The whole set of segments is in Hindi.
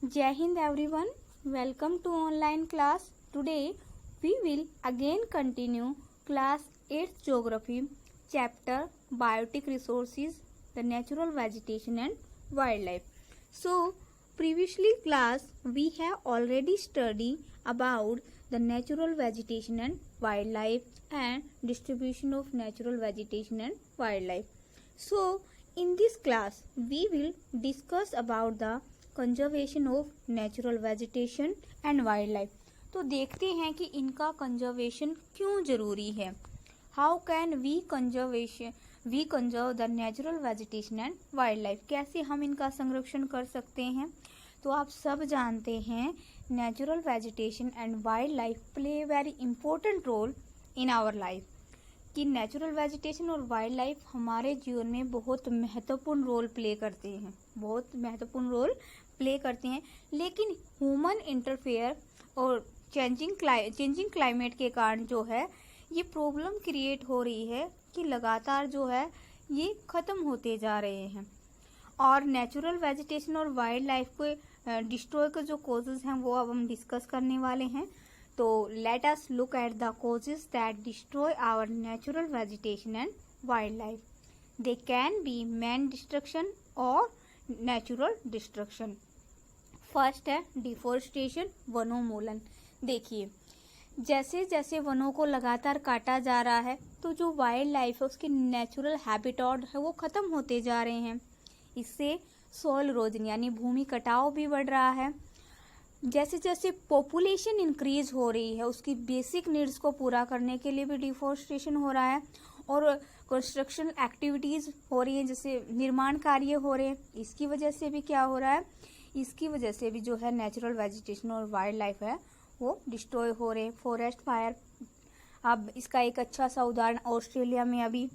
Jai Hind everyone, welcome to online class. Today we will again continue class 8th geography chapter biotic resources, the natural vegetation and wildlife. So previously class we have already studied about the natural vegetation and wildlife and distribution of natural vegetation and wildlife. So in this class we will discuss about the conservation of natural vegetation and wild life. तो देखते हैं कि इनका कंजर्वेशन क्यों जरूरी है। How can we conserve the natural vegetation and wild life, कैसे हम इनका संरक्षण कर सकते हैं। तो आप सब जानते हैं natural vegetation and wild life play very important role in our life, कि नेचुरल वेजिटेशन और वाइल्ड लाइफ हमारे जीवन में बहुत महत्वपूर्ण रोल प्ले करते हैं, लेकिन ह्यूमन इंटरफेयर और चेंजिंग क्लाइमेट के कारण जो है ये प्रॉब्लम क्रिएट हो रही है कि लगातार जो है ये खत्म होते जा रहे हैं। और नेचुरल वेजिटेशन और वाइल्ड लाइफ को डिस्ट्रॉय के जो कॉजेज हैं वो अब हम डिस्कस करने वाले हैं। तो let us look at the causes that destroy our natural vegetation and wild life. They can be man destruction और नेचुरल डिस्ट्रक्शन। फर्स्ट है डिफोरेस्टेशन, वनोन्मूलन। देखिए जैसे जैसे वनों को लगातार काटा जा रहा है तो जो वाइल्ड लाइफ है उसके नेचुरल हैबिटेट है वो खत्म होते जा रहे हैं। इससे सॉइल इरोजन यानी भूमि कटाव भी बढ़ रहा है। जैसे जैसे पॉपुलेशन इंक्रीज हो रही है उसकी बेसिक नीड्स को पूरा करने के लिए भी डिफोरेस्टेशन हो रहा है और कंस्ट्रक्शन एक्टिविटीज हो रही है, जैसे निर्माण कार्य हो रहे हैं। इसकी वजह से भी क्या हो रहा है, इसकी वजह से भी जो है नेचुरल वेजिटेशन और वाइल्ड लाइफ है वो डिस्ट्रॉय हो रहे हैं। फॉरेस्ट फायर, अब इसका एक अच्छा सा उदाहरण ऑस्ट्रेलिया में अभी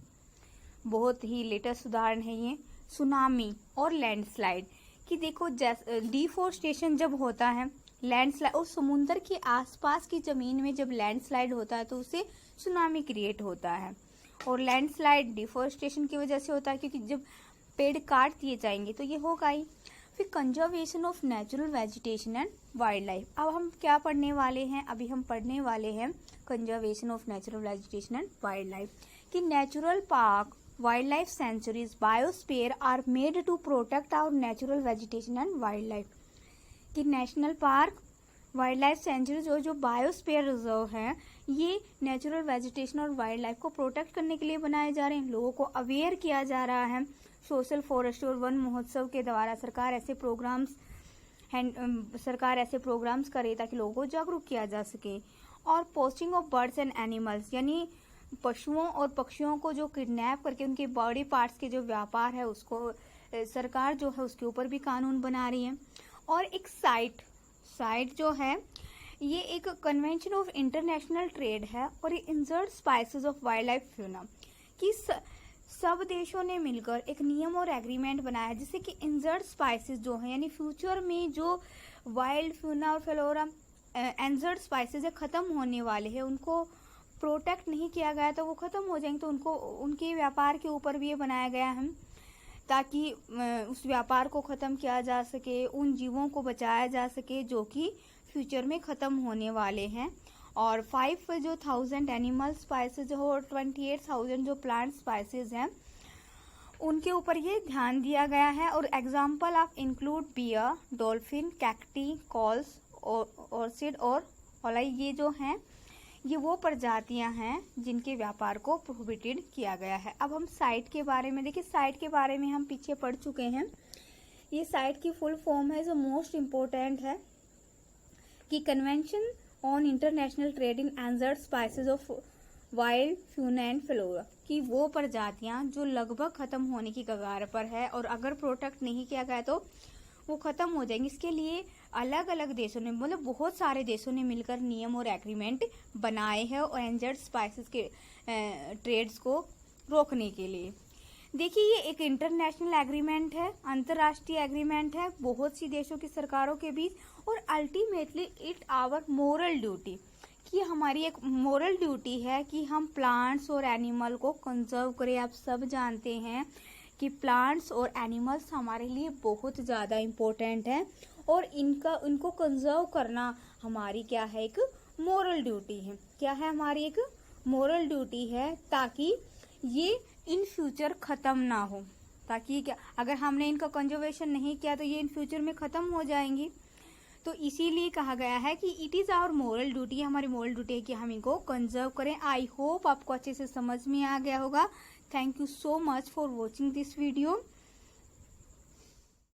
बहुत ही लेटेस्ट उदाहरण है ये सुनामी और लैंडस्लाइड। कि देखो डिफोरेस्टेशन जब होता है, लैंडस्लाइड और समुद्र के आसपास की जमीन में जब लैंडस्लाइड होता है तो उससे सुनामी क्रिएट होता है। और लैंडस्लाइड डिफोरेस्टेशन की वजह से होता है क्योंकि जब पेड़ काट दिए जाएंगे तो ये होगा ही। फिर conservation of natural vegetation and wild life. अब हम क्या पढ़ने वाले हैं, अभी हम पढ़ने वाले हैं conservation of natural vegetation and wild life. कि natural park, wildlife sanctuaries, biosphere are made to protect our natural vegetation and wildlife। कि national park, wild life sanctuaries और जो बायोस्फीयर रिजर्व है ये नेचुरल वेजिटेशन और वाइल्ड लाइफ को प्रोटेक्ट करने के लिए बनाए जा रहे हैं। लोगों को अवेयर किया जा रहा है। सोशल फॉरेस्ट्री और वन महोत्सव के द्वारा सरकार ऐसे प्रोग्राम्स करे ताकि लोगों को जागरूक किया जा सके। और posting of birds and animals, यानी पशुओं और पक्षियों को जो किडनैप करके उनके बॉडी पार्ट्स के जो व्यापार है उसको सरकार जो है उसके ऊपर भी कानून बना रही है। और एक साइट जो है ये एक कन्वेंशन ऑफ इंटरनेशनल ट्रेड है और ये injured spices of wild life fauna. कि सब देशों ने मिलकर एक नियम और एग्रीमेंट बनाया है जिससे कि इंजर्ड स्पाइसेस जो है यानी फ्यूचर में जो वाइल्ड फ्यूना और फ्लोरा इंजर्ड स्पाइसेस है खत्म होने वाले हैं, उनको प्रोटेक्ट नहीं किया गया तो वो खत्म हो जाएंगे। तो उनको उनके व्यापार के ऊपर भी ये बनाया गया है ताकि उस व्यापार को खत्म किया जा सके, उन जीवों को बचाया जा सके जो कि फ्यूचर में खत्म होने वाले हैं। और 5,000 एनिमल स्पाइसेस और 28,000 जो प्लांट स्पाइसेस हैं उनके ऊपर ये ध्यान दिया गया है। और example of include bear, dolphin, cacti, कॉल्स, ऑर्चिड और ओलाई। ये जो हैं ये वो प्रजातियां हैं जिनके व्यापार को प्रोहिबिटेड किया गया है। अब हम साइट के बारे में देखिए, साइट के बारे में हम पीछे पढ़ चुके हैं। ये साइट की फुल फॉर्म है जो मोस्ट इम्पोर्टेंट है कि convention on international trade in endangered species of wild fauna and flora. कि वो प्रजातियां जो लगभग खत्म होने की कगार पर है और अगर प्रोटेक्ट नहीं किया गया तो वो खत्म हो जाएंगे। इसके लिए अलग अलग देशों ने मतलब बहुत सारे देशों ने मिलकर नियम और एग्रीमेंट बनाए हैं और एंजर्ड स्पाइसेस के ट्रेड्स को रोकने के लिए। देखिए ये एक इंटरनेशनल एग्रीमेंट है, अंतर्राष्ट्रीय एग्रीमेंट है बहुत सी देशों की सरकारों के बीच। और ultimately it our moral duty, कि हमारी एक मोरल ड्यूटी है कि हम प्लांट्स और एनिमल को कंजर्व करें। आप सब जानते हैं कि प्लांट्स और एनिमल्स हमारे लिए बहुत ज़्यादा इम्पोर्टेंट हैं और इनको कंजर्व करना हमारी क्या है, एक मोरल ड्यूटी है। क्या है हमारी एक मोरल ड्यूटी है, ताकि ये इन फ्यूचर खत्म ना हो। ताकि क्या, अगर हमने इनका कंजर्वेशन नहीं किया तो ये इन फ्यूचर में खत्म हो जाएंगी। तो इसीलिए कहा गया है कि it is our moral duty, हमारी मोरल ड्यूटी है कि हम इनको कंजर्व करें। आई होप आपको अच्छे से समझ में आ गया होगा। Thank you so much for watching this video.